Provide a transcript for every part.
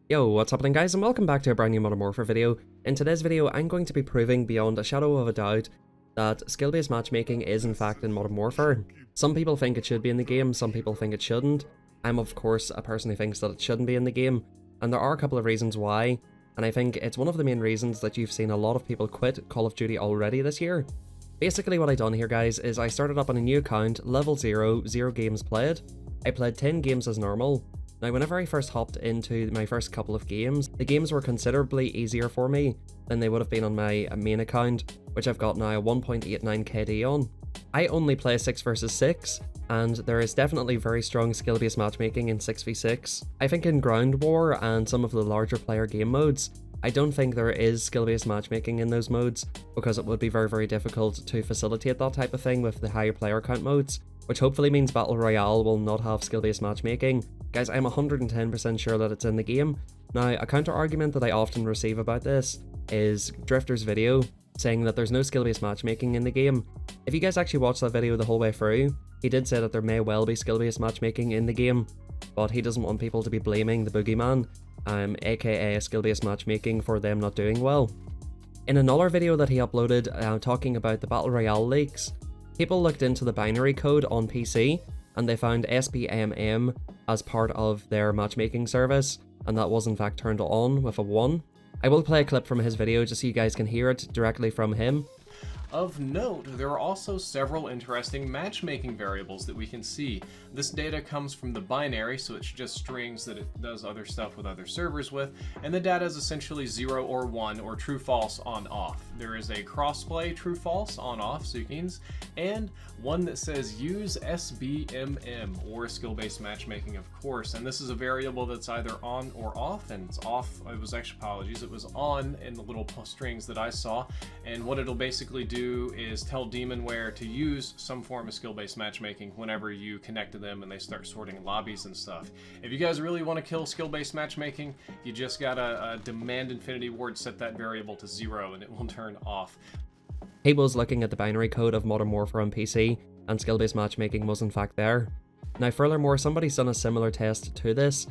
Yo, what's happening guys, and welcome back to a brand new Modern Warfare video. In today's video, I'm going to be proving beyond a shadow of a doubt that skill-based matchmaking is in fact in Modern Warfare. Some people think it should be in the game, some people think it shouldn't. I'm of course a person who thinks that it shouldn't be in the game, and there are a couple of reasons why, and I think it's one of the main reasons that you've seen a lot of people quit Call of Duty already this year. Basically what I done here guys is I started up on a new account, level 0, 0 games played. I played 10 games as normal. Now whenever I first hopped into my first couple of games, the games were considerably easier for me than they would have been on my main account, which I've got now a 1.89 KD on. I only play 6 versus 6, and there is definitely very strong skill-based matchmaking in 6v6. I think in Ground War and some of the larger player game modes, I don't think there is skill-based matchmaking in those modes, because it would be very difficult to facilitate that type of thing with the higher player count modes, which hopefully means Battle Royale will not have skill-based matchmaking. Guys, I'm 110% sure that it's in the game. Now, a counter-argument that I often receive about this is Drifter's video, saying that there's no skill-based matchmaking in the game. If you guys actually watched that video the whole way through, he did say that there may well be skill-based matchmaking in the game, but he doesn't want people to be blaming the boogeyman, aka skill-based matchmaking, for them not doing well. In another video that he uploaded talking about the Battle Royale leaks, people looked into the binary code on PC, and they found SBMM as part of their matchmaking service, and that was in fact turned on with a 1. I will play a clip from his video just so you guys can hear it directly from him. Of note, there are also several interesting matchmaking variables that we can see. This data comes from the binary, so it's just strings that it does other stuff with other servers with, and the data is essentially 0 or 1 or true false on off. There is a crossplay true false on off, so you can, and one that says use SBMM or skill-based matchmaking, of course, and this is a variable that's either on or off, and it's off, it was actually, apologies, it was on in the little strings that I saw, and what it'll basically do is tell Demonware to use some form of skill-based matchmaking whenever you connect to them and they start sorting lobbies and stuff. If you guys really want to kill skill-based matchmaking, you just gotta demand Infinity Ward set that variable to 0 and it will turn off. He was looking at the binary code of Modern Warfare on PC, and skill-based matchmaking was in fact there. Now furthermore, somebody's done a similar test to this.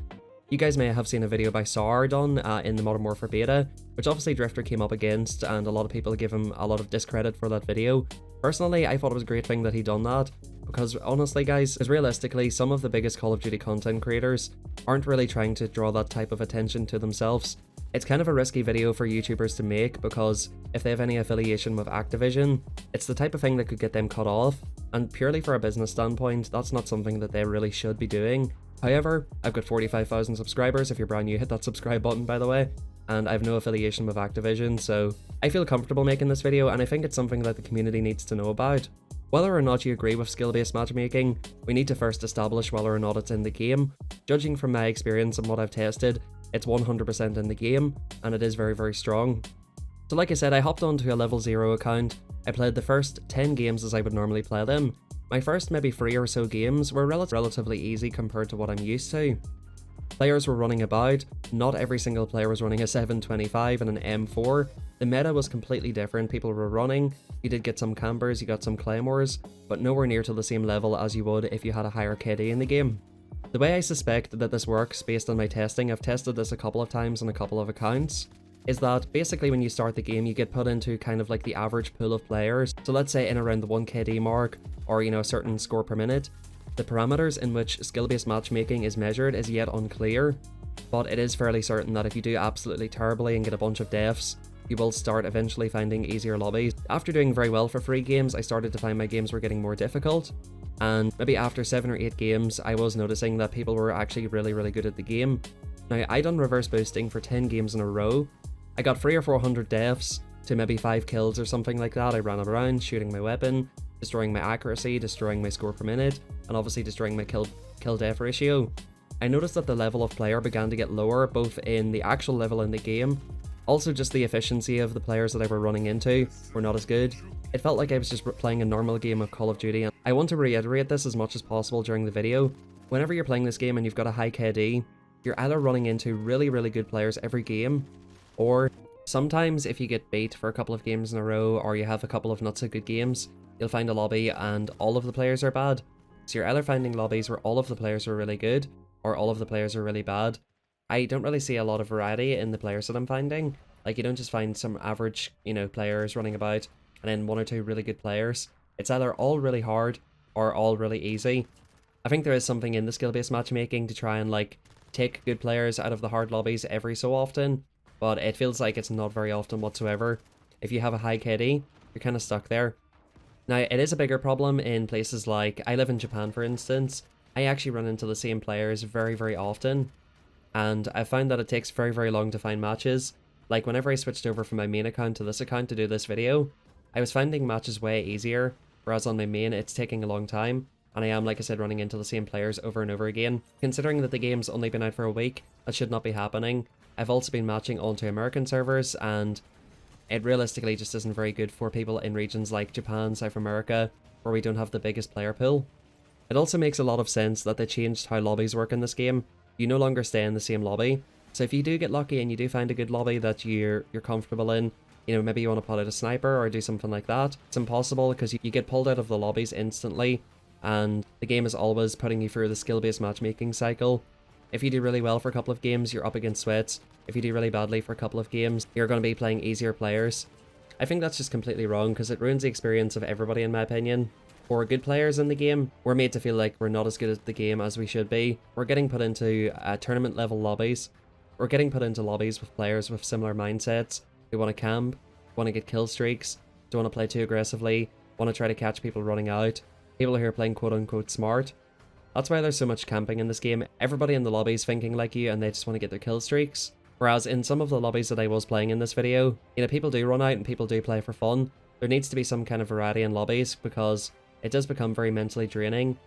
You guys may have seen a video by SAR done in the Modern Warfare beta, which obviously Drifter came up against, and a lot of people give him a lot of discredit for that video. Personally, I thought it was a great thing that he done that, because honestly guys, realistically, some of the biggest Call of Duty content creators aren't really trying to draw that type of attention to themselves. It's kind of a risky video for YouTubers to make, because if they have any affiliation with Activision, it's the type of thing that could get them cut off, and purely for a business standpoint, that's not something that they really should be doing. However, I've got 45,000 subscribers. If you're brand new, hit that subscribe button by the way, and I have no affiliation with Activision, so I feel comfortable making this video, and I think it's something that the community needs to know about. Whether or not you agree with skill-based matchmaking, we need to first establish whether or not it's in the game. Judging from my experience and what I've tested, it's 100% in the game, and it is very strong. So like I said, I hopped onto a level 0 account. I played the first 10 games as I would normally play them. My first maybe 3 or so games were relatively easy compared to what I'm used to. Players were running about, not every single player was running a 725 and an M4. The meta was completely different, people were running, you did get some campers, you got some claymores, but nowhere near to the same level as you would if you had a higher KD in the game. The way I suspect that this works based on my testing, I've tested this a couple of times on a couple of accounts, is that basically when you start the game you get put into kind of like the average pool of players. So let's say in around the 1 KD mark, or you know, a certain score per minute. The parameters in which skill-based matchmaking is measured is yet unclear, but it is fairly certain that if you do absolutely terribly and get a bunch of deaths, you will start eventually finding easier lobbies. After doing very well for 3 games, I started to find my games were getting more difficult, and maybe after 7 or 8 games I was noticing that people were actually really good at the game. Now I done reverse boosting for 10 games in a row. I got 300 or 400 deaths to maybe 5 kills or something like that. I ran around shooting my weapon, destroying my accuracy, destroying my score per minute, and obviously destroying my kill death ratio. I noticed that the level of player began to get lower, both in the actual level in the game, also just the efficiency of the players that I were running into were not as good. It felt like I was just playing a normal game of Call of Duty, and I want to reiterate this as much as possible during the video. Whenever you're playing this game and you've got a high KD, you're either running into really good players every game, or sometimes if you get beat for a couple of games in a row, or you have a couple of not so good games, you'll find a lobby and all of the players are bad. So you're either finding lobbies where all of the players are really good, or all of the players are really bad. I don't really see a lot of variety in the players that I'm finding. Like, you don't just find some average, players running about, and then one or two really good players. It's either all really hard or all really easy. I think there is something in the skill-based matchmaking to try and, like, take good players out of the hard lobbies every so often, but it feels like it's not very often whatsoever. If you have a high KD, you're kind of stuck there. Now, it is a bigger problem in places like, I live in Japan for instance. I actually run into the same players very, very often, and I found that it takes very, very long to find matches. Like, whenever I switched over from my main account to this account to do this video, I was finding matches way easier, whereas on my main it's taking a long time, and I am, like I said, running into the same players over and over again. Considering that the game's only been out for a week, that should not be happening. I've also been matching onto American servers, and it realistically just isn't very good for people in regions like Japan, South America, where we don't have the biggest player pool. It also makes a lot of sense that they changed how lobbies work in this game. You no longer stay in the same lobby. So if you do get lucky and you do find a good lobby that you're comfortable in, maybe you want to pull out a sniper or do something like that, it's impossible because you get pulled out of the lobbies instantly, and the game is always putting you through the skill-based matchmaking cycle. If you do really well for a couple of games, you're up against sweats. If you do really badly for a couple of games, you're going to be playing easier players. I think that's just completely wrong because it ruins the experience of everybody, in my opinion. For good players in the game, we're made to feel like we're not as good at the game as we should be. We're getting put into tournament level lobbies. We're getting put into lobbies with players with similar mindsets, who want to camp, want to get kill streaks, don't want to play too aggressively, want to try to catch people running out, people who are playing quote-unquote smart. That's why there's so much camping in this game. Everybody in the lobby is thinking like you and they just want to get their kill streaks. Whereas in some of the lobbies that I was playing in this video, people do run out and people do play for fun. There needs to be some kind of variety in lobbies because it does become very mentally draining,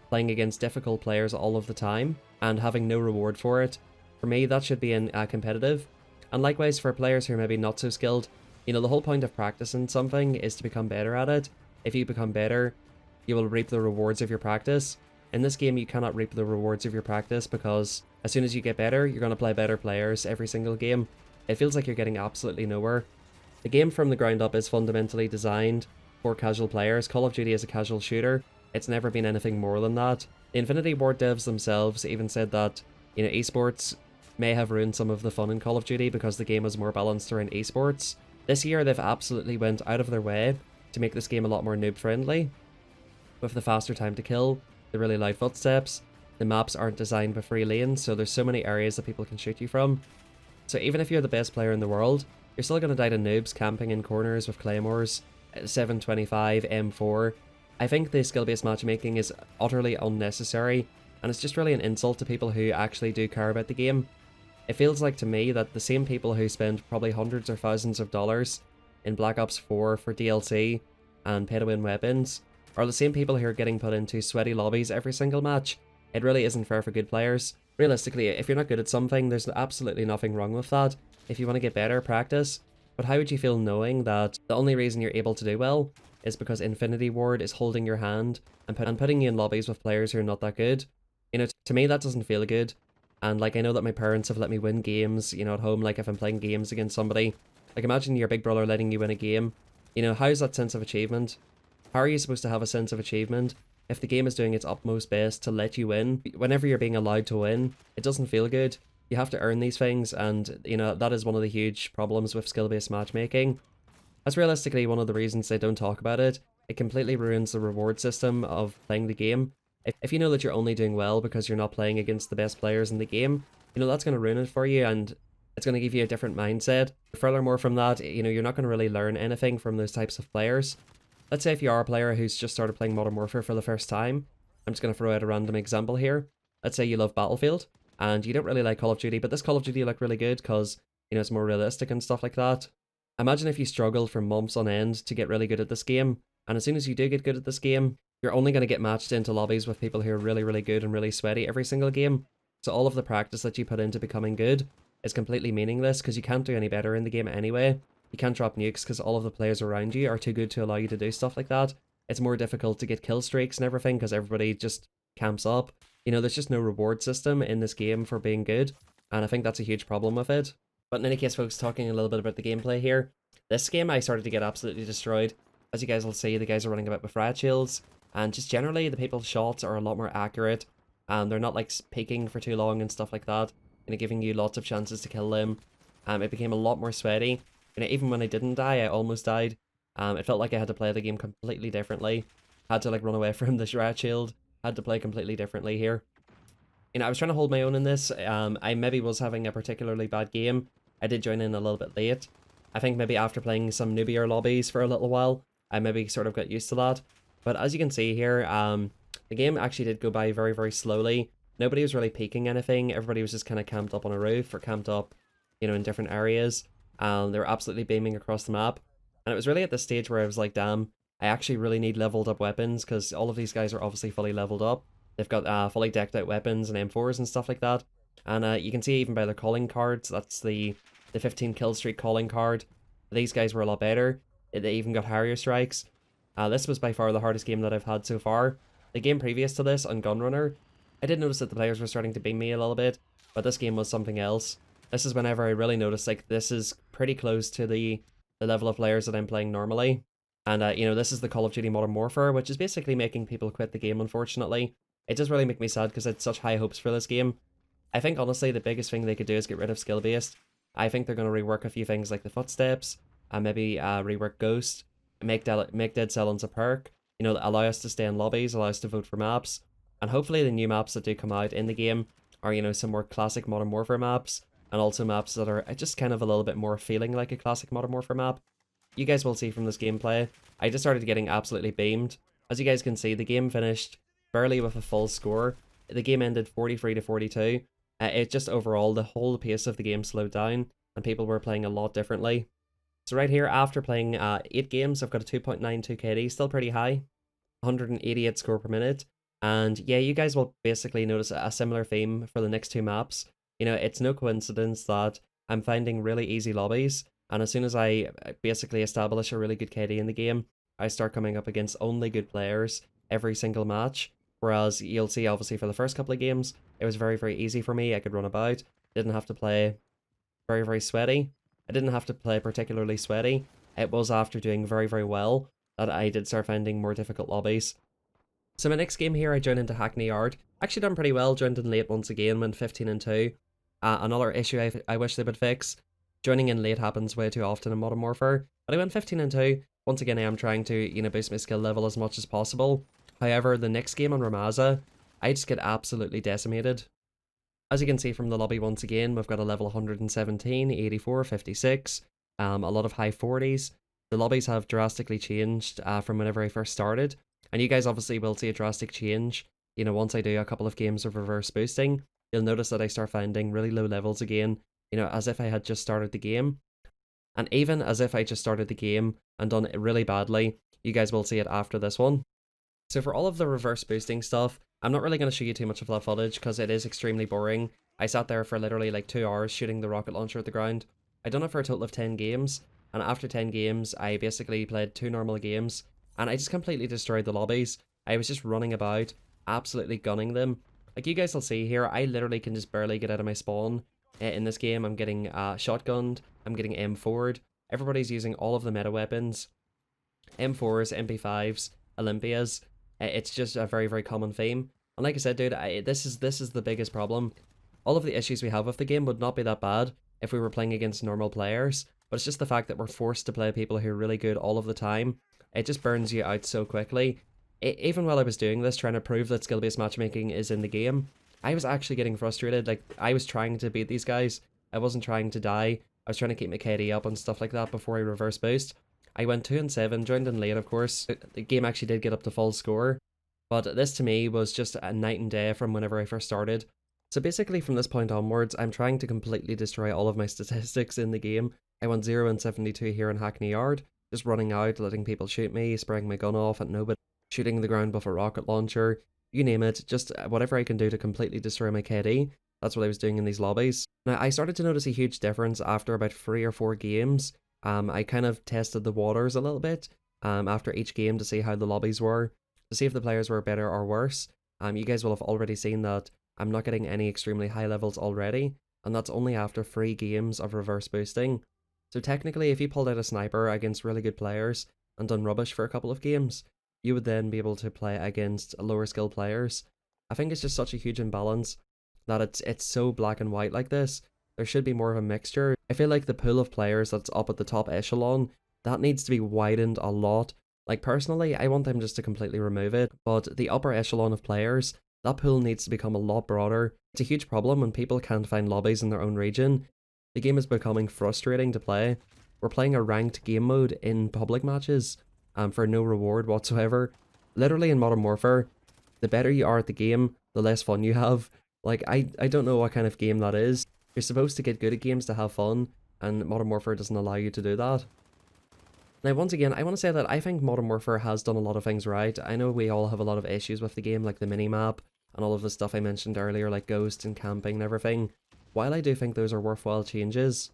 playing against difficult players all of the time and having no reward for it. For me, that should be in competitive. And likewise for players who are maybe not so skilled, the whole point of practicing something is to become better at it. If you become better, you will reap the rewards of your practice. In this game, you cannot reap the rewards of your practice because as soon as you get better, you're going to play better players every single game. It feels like you're getting absolutely nowhere. The game from the ground up is fundamentally designed for casual players. Call of Duty is a casual shooter. It's never been anything more than that. The Infinity Ward devs themselves even said that, esports may have ruined some of the fun in Call of Duty because the game was more balanced around esports. This year, they've absolutely went out of their way to make this game a lot more noob friendly. With the faster time to kill, the really loud footsteps, the maps aren't designed with free lanes, so there's so many areas that people can shoot you from. So even if you're the best player in the world, you're still going to die to noobs camping in corners with claymores, 725, M4. I think the skill-based matchmaking is utterly unnecessary, and it's just really an insult to people who actually do care about the game. It feels like to me that the same people who spend probably hundreds or thousands of dollars in Black Ops 4 for DLC and pay-to-win weapons are the same people who are getting put into sweaty lobbies every single match. It really isn't fair for good players. Realistically, if you're not good at something, there's absolutely nothing wrong with that. If you want to get better, practice. But how would you feel knowing that the only reason you're able to do well is because Infinity Ward is holding your hand and putting you in lobbies with players who are not that good? To me that doesn't feel good. And like, I know that my parents have let me win games, at home, like if I'm playing games against somebody. Like, imagine your big brother letting you win a game. How's that sense of achievement? How are you supposed to have a sense of achievement if the game is doing its utmost best to let you win? Whenever you're being allowed to win, it doesn't feel good. You have to earn these things, and that is one of the huge problems with skill-based matchmaking. That's realistically one of the reasons they don't talk about it. It completely ruins the reward system of playing the game. If you know that you're only doing well because you're not playing against the best players in the game, that's going to ruin it for you, and it's going to give you a different mindset. Furthermore from that, you're not going to really learn anything from those types of players. Let's say if you are a player who's just started playing Modern Warfare for the first time, I'm just going to throw out a random example here. Let's say you love Battlefield, and you don't really like Call of Duty, but this Call of Duty looked really good because, it's more realistic and stuff like that. Imagine if you struggled for months on end to get really good at this game, and as soon as you do get good at this game, you're only going to get matched into lobbies with people who are really, really good and really sweaty every single game. So all of the practice that you put into becoming good is completely meaningless because you can't do any better in the game anyway. You can't drop nukes because all of the players around you are too good to allow you to do stuff like that. It's more difficult to get kill streaks and everything because everybody just camps up. There's just no reward system in this game for being good, and I think that's a huge problem with it. But in any case, folks, talking a little bit about the gameplay here. This game I started to get absolutely destroyed. As you guys will see, the guys are running about with riot shields, and just generally the people's shots are a lot more accurate, and they're not like peeking for too long and stuff like that. giving you lots of chances to kill them. It became a lot more sweaty. Even when I didn't die, I almost died. It felt like I had to play the game completely differently. Had to like run away from the rat shield. Had to play completely differently here. I was trying to hold my own in this. I maybe was having a particularly bad game. I did join in a little bit late. I think maybe after playing some newbier lobbies for a little while, I maybe sort of got used to that. But as you can see here, the game actually did go by very, very slowly. Nobody was really peeking anything. Everybody was just kind of camped up on a roof or camped up, in different areas. They were absolutely beaming across the map. And it was really at this stage where I was like, damn, I actually really need leveled up weapons because all of these guys are obviously fully leveled up. They've got fully decked out weapons and M4s and stuff like that. And you can see even by their calling cards, that's the 15 kill streak calling card. These guys were a lot better. They even got Harrier strikes. This was by far the hardest game that I've had so far. The game previous to this on Gunrunner, I did notice that the players were starting to beam me a little bit, but this game was something else. This is whenever I really noticed like this is pretty close to the level of players that I'm playing normally. And this is the Call of Duty Modern Warfare, which is basically making people quit the game, unfortunately. It does really make me sad because I had such high hopes for this game. I think honestly the biggest thing they could do is get rid of skill based. I think they're going to rework a few things like the footsteps, and maybe rework Ghost, make Dead Silence a perk, allow us to stay in lobbies, allow us to vote for maps, and hopefully the new maps that do come out in the game are, some more classic Modern Warfare maps, and also maps that are just kind of a little bit more feeling like a classic Modern Warfare map. You guys will see from this gameplay, I just started getting absolutely beamed. As you guys can see, the game finished barely with a full score. The game ended 43-42. It just overall, the whole pace of the game slowed down, and people were playing a lot differently. So right here, after playing 8 games, I've got a 2.92 KD, still pretty high, 188 score per minute. And yeah, you guys will basically notice a similar theme for the next 2 maps. It's no coincidence that I'm finding really easy lobbies, and as soon as I basically establish a really good KD in the game, I start coming up against only good players every single match. Whereas you'll see obviously for the first couple of games, it was very, very easy for me. I could run about, didn't have to play very, very sweaty. I didn't have to play particularly sweaty. It was after doing very, very well that I did start finding more difficult lobbies. So my next game here, I joined into Hackney Yard. Actually done pretty well, joined in late once again, went 15-2. Another issue I wish they would fix. Joining in late happens way too often in Modern Warfare, but I went 15-2. Once again, I am trying to, boost my skill level as much as possible. However, the next game on Ramazza, I just get absolutely decimated. As you can see from the lobby once again, we've got a level 117, 84, 56, a lot of high 40s. The lobbies have drastically changed from whenever I first started, and you guys obviously will see a drastic change. Once I do a couple of games of reverse boosting, you'll notice that I start finding really low levels again, as if I had just started the game. And even as if I just started the game and done it really badly, you guys will see it after this one. So for all of the reverse boosting stuff, I'm not really going to show you too much of that footage because it is extremely boring. I sat there for literally like 2 hours shooting the rocket launcher at the ground. I done it for a total of 10 games, and after 10 games, I basically played 2 normal games, and I just completely destroyed the lobbies. I was just running about, absolutely gunning them. Like you guys will see here, I literally can just barely get out of my spawn. In this game, I'm getting shotgunned, I'm getting M4'd. Everybody's using all of the meta weapons. M4s, MP5s, Olympias. It's just a very, very common theme. And like I said, dude, this is the biggest problem. All of the issues we have with the game would not be that bad if we were playing against normal players, but it's just the fact that we're forced to play people who are really good all of the time. It just burns you out so quickly. Even while I was doing this, trying to prove that skill-based matchmaking is in the game, I was actually getting frustrated. Like, I was trying to beat these guys. I wasn't trying to die. I was trying to keep my KD up and stuff like that before I reverse boost. I went 2-7, joined in late, of course. The game actually did get up to full score, but this to me was just a night and day from whenever I first started. So basically from this point onwards, I'm trying to completely destroy all of my statistics in the game. I went 0-72 here in Hackney Yard, just running out, letting people shoot me, spraying my gun off at nobody, shooting the ground with a rocket launcher, you name it, just whatever I can do to completely destroy my KD. That's what I was doing in these lobbies. Now, I started to notice a huge difference after about 3 or 4 games. I kind of tested the waters a little bit after each game to see how the lobbies were, to see if the players were better or worse. You guys will have already seen that I'm not getting any extremely high levels already, and that's only after 3 games of reverse boosting. So technically, if you pulled out a sniper against really good players and done rubbish for a couple of games, you would then be able to play against lower skill players. I think it's just such a huge imbalance. that it's so black and white like this. There should be more of a mixture. I feel like the pool of players that's up at the top echelon, that needs to be widened a lot. Like personally, I want them just to completely remove it, but the upper echelon of players, that pool needs to become a lot broader. It's a huge problem when people can't find lobbies in their own region. The game is becoming frustrating to play. We're playing a ranked game mode in public matches, for no reward whatsoever. Literally in Modern Warfare, the better you are at the game, the less fun you have. Like, I don't know what kind of game that is. You're supposed to get good at games to have fun, and Modern Warfare doesn't allow you to do that. Now, once again, I want to say that I think Modern Warfare has done a lot of things right. I know we all have a lot of issues with the game, like the minimap, and all of the stuff I mentioned earlier, like ghosts and camping and everything. While I do think those are worthwhile changes,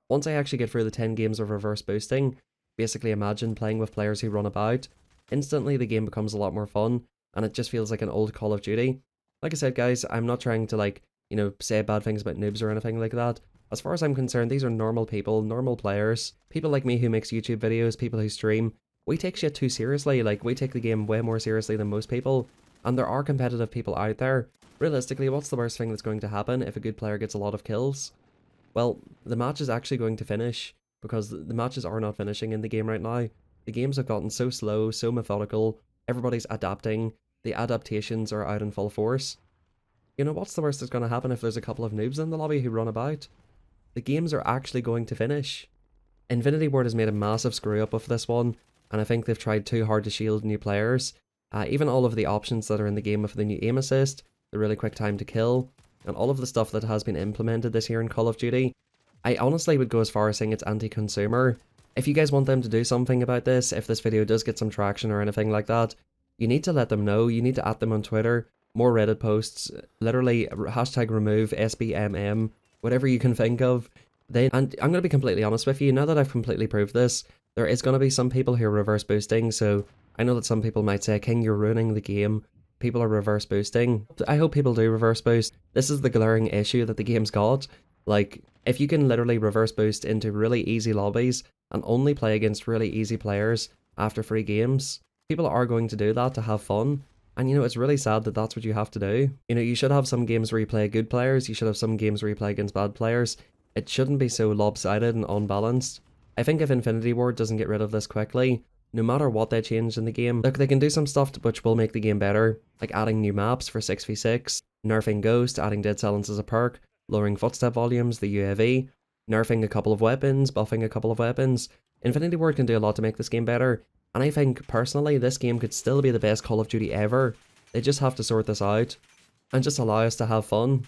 once I actually get through the 10 games of reverse boosting, basically imagine playing with players who run about, instantly the game becomes a lot more fun, and it just feels like an old Call of Duty. Like I said, guys, I'm not trying to, like, you know, say bad things about noobs or anything like that. As far as I'm concerned, these are normal people, normal players, people like me who makes YouTube videos, people who stream. We take shit too seriously, like, we take the game way more seriously than most people, and there are competitive people out there. Realistically, what's the worst thing that's going to happen if a good player gets a lot of kills? Well, the match is actually going to finish, because the matches are not finishing in the game right now. The games have gotten so slow, so methodical, everybody's adapting, the adaptations are out in full force. You know, what's the worst that's going to happen if there's a couple of noobs in the lobby who run about? The games are actually going to finish. Infinity Ward has made a massive screw up with this one, and I think they've tried too hard to shield new players. Even all of the options that are in the game with the new aim assist, the really quick time to kill, and all of the stuff that has been implemented this year in Call of Duty, I honestly would go as far as saying it's anti-consumer. If you guys want them to do something about this, if this video does get some traction or anything like that, you need to let them know, you need to at them on Twitter, more Reddit posts, literally hashtag remove SBMM, whatever you can think of. And I'm going to be completely honest with you, now that I've completely proved this, there is going to be some people who are reverse boosting, so I know that some people might say, King, you're ruining the game. People are reverse boosting. I hope people do reverse boost. This is the glaring issue that the game's got. Like, if you can literally reverse boost into really easy lobbies and only play against really easy players after 3 games, people are going to do that to have fun. And you know, it's really sad that that's what you have to do. You know, you should have some games where you play good players, you should have some games where you play against bad players. It shouldn't be so lopsided and unbalanced. I think if Infinity Ward doesn't get rid of this quickly, no matter what they change in the game, look, they can do some stuff which will make the game better, like adding new maps for 6v6, nerfing Ghost, adding Dead Silence as a perk, lowering footstep volumes, the UAV, nerfing a couple of weapons, buffing a couple of weapons. Infinity Ward can do a lot to make this game better, and I think, personally, this game could still be the best Call of Duty ever. They just have to sort this out, and just allow us to have fun.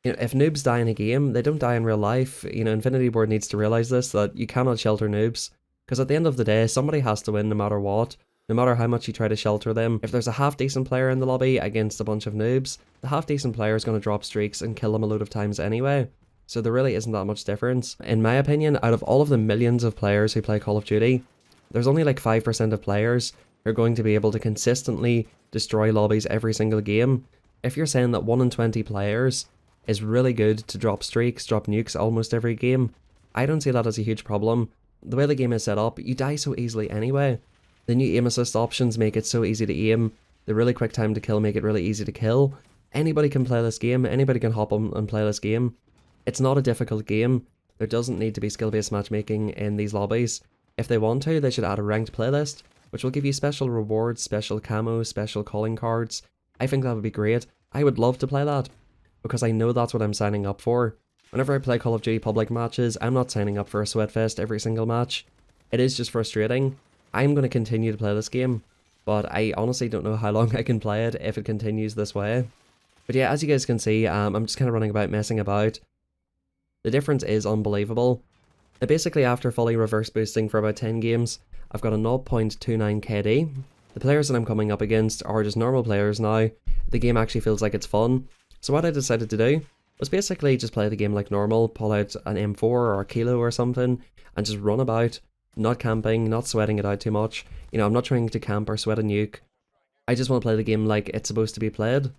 You know, if noobs die in a game, they don't die in real life. You know, Infinity Ward needs to realise this, that you cannot shelter noobs. Because at the end of the day, somebody has to win no matter what. No matter how much you try to shelter them. If there's a half-decent player in the lobby against a bunch of noobs, the half-decent player is going to drop streaks and kill them a load of times anyway. So there really isn't that much difference. In my opinion, out of all of the millions of players who play Call of Duty, there's only like 5% of players who are going to be able to consistently destroy lobbies every single game. If you're saying that 1 in 20 players is really good to drop streaks, drop nukes almost every game, I don't see that as a huge problem. The way the game is set up, you die so easily anyway. The new aim assist options make it so easy to aim. The really quick time to kill make it really easy to kill. Anybody can play this game, anybody can hop on and play this game. It's not a difficult game. There doesn't need to be skill-based matchmaking in these lobbies. If they want to, they should add a ranked playlist, which will give you special rewards, special camos, special calling cards. I think that would be great. I would love to play that, because I know that's what I'm signing up for. Whenever I play Call of Duty public matches, I'm not signing up for a sweatfest every single match. It is just frustrating. I'm going to continue to play this game, but I honestly don't know how long I can play it if it continues this way. But yeah, as you guys can see, I'm just kind of running about, messing about. The difference is unbelievable. Basically, after fully reverse boosting for about 10 games, I've got a 0.29 KD. The players that I'm coming up against are just normal players now. The game actually feels like it's fun. So what I decided to do was basically just play the game like normal, pull out an M4 or a Kilo or something, and just run about, not camping, not sweating it out too much. You know, I'm not trying to camp or sweat a nuke. I just want to play the game like it's supposed to be played.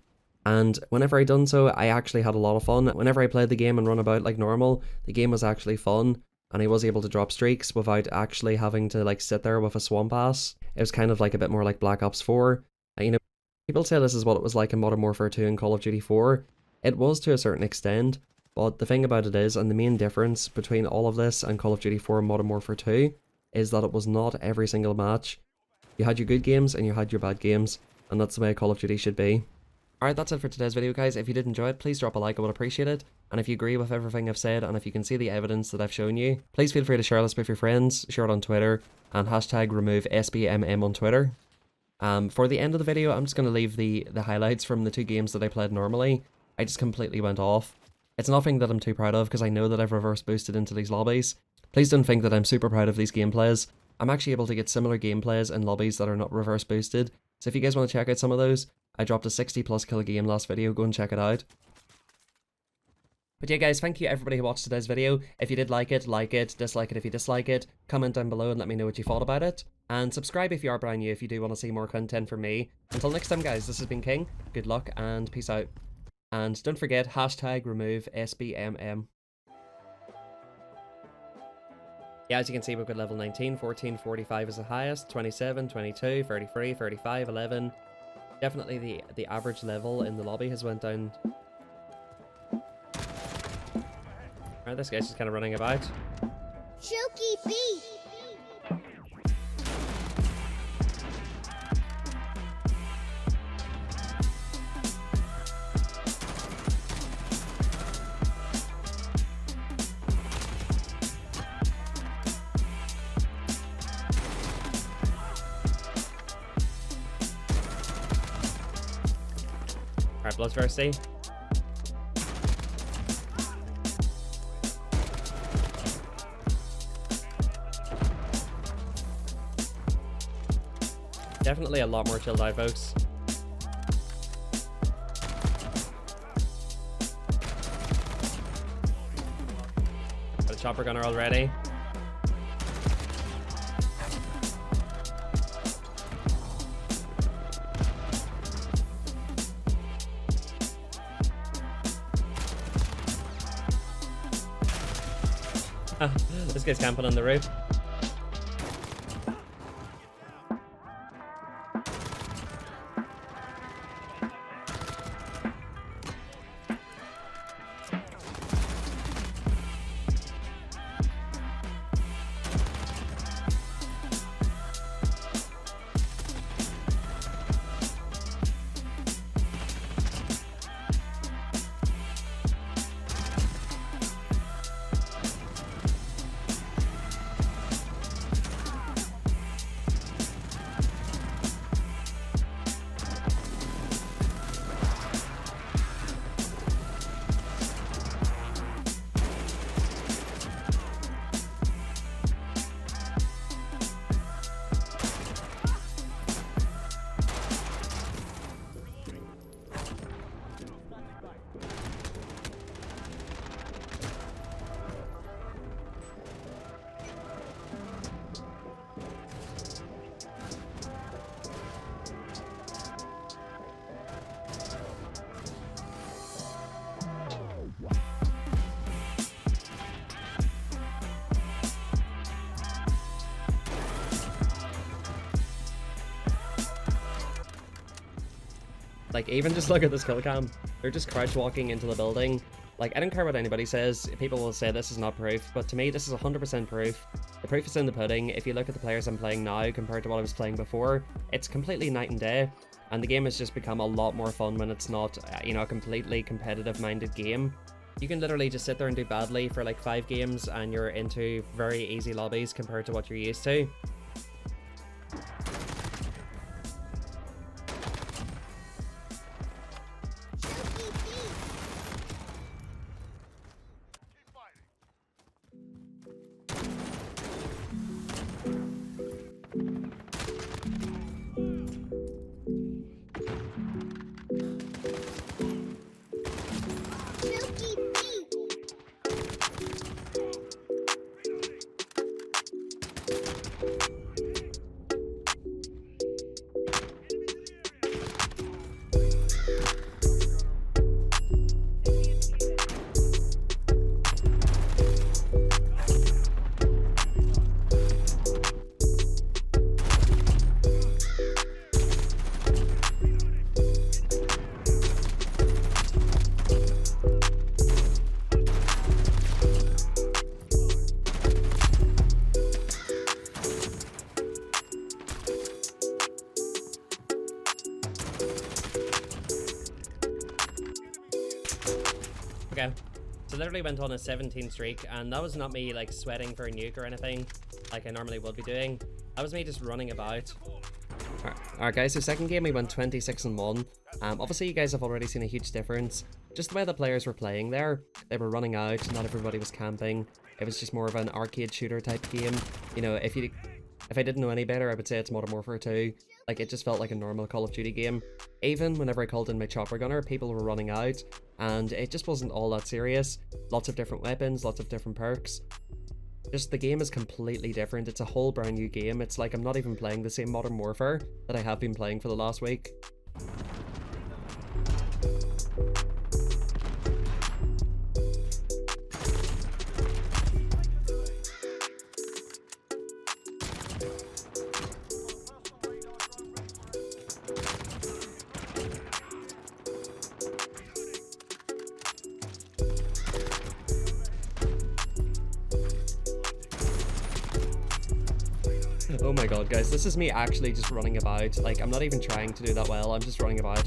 And whenever I done so, I actually had a lot of fun. Whenever I played the game and run about like normal, the game was actually fun. And I was able to drop streaks without actually having to like sit there with a swamp ass. It was kind of like a bit more like Black Ops 4. You know, people say this is what it was like in Modern Warfare 2 and Call of Duty 4. It was to a certain extent, but the thing about it is, and the main difference between all of this and Call of Duty 4 Modern Warfare 2, is that it was not every single match. You had your good games and you had your bad games, and that's the way Call of Duty should be. Alright, that's it for today's video, guys. If you did enjoy it, please drop a like, I would appreciate it. And if you agree with everything I've said, and if you can see the evidence that I've shown you, please feel free to share this with your friends, share it on Twitter, and hashtag Removesbmm on Twitter. For the end of the video, I'm just going to leave the highlights from the 2 games that I played normally. I just completely went off. It's nothing that I'm too proud of, because I know that I've reverse boosted into these lobbies. Please don't think that I'm super proud of these gameplays. I'm actually able to get similar gameplays in lobbies that are not reverse boosted. So if you guys want to check out some of those, I dropped a 60+ kill game last video, go and check it out. But yeah guys, thank you everybody who watched today's video. If you did like it, dislike it if you dislike it, comment down below and let me know what you thought about it. And subscribe if you are brand new if you do want to see more content from me. Until next time guys, this has been King, good luck and peace out. And don't forget, hashtag Removesbmm. Yeah, as you can see, we've got level 19, 14, 45 is the highest, 27, 22, 33, 35, 11. Definitely the average level in the lobby has went down. Alright, this guy's just kind of running about. Chooky beat. Alright, Bloodthirsty. Definitely a lot more chilled out, folks. Got a chopper gunner already. This guy's camping on the roof. Like, even just look at this kill cam. They're just crouch walking into the building. Like, I don't care what anybody says. People will say this is not proof, but to me, this is 100% proof. The proof is in the pudding. If you look at the players I'm playing now compared to what I was playing before, it's completely night and day. And the game has just become a lot more fun when it's not, you know, a completely competitive-minded game. You can literally just sit there and do badly for like 5 games and you're into very easy lobbies compared to what you're used to. literally went on a 17 streak, and that was not me like sweating for a nuke or anything like I normally would be doing. That was me just running about. Alright guys, so second game we went 26-1. Obviously you guys have already seen a huge difference. Just the way the players were playing there. They were running out, not everybody was camping. It was just more of an arcade shooter type game. You know, if I didn't know any better, I would say it's Modern Warfare 2. Like, it just felt like a normal Call of Duty game. Even whenever I called in my chopper gunner, people were running out, and it just wasn't all that serious. Lots of different weapons, lots of different perks. Just the game is completely different. It's a whole brand new game. It's like I'm not even playing the same Modern Warfare that I have been playing for the last week. Oh my god, guys, this is me actually just running about. Like, I'm not even trying to do that well, I'm just running about.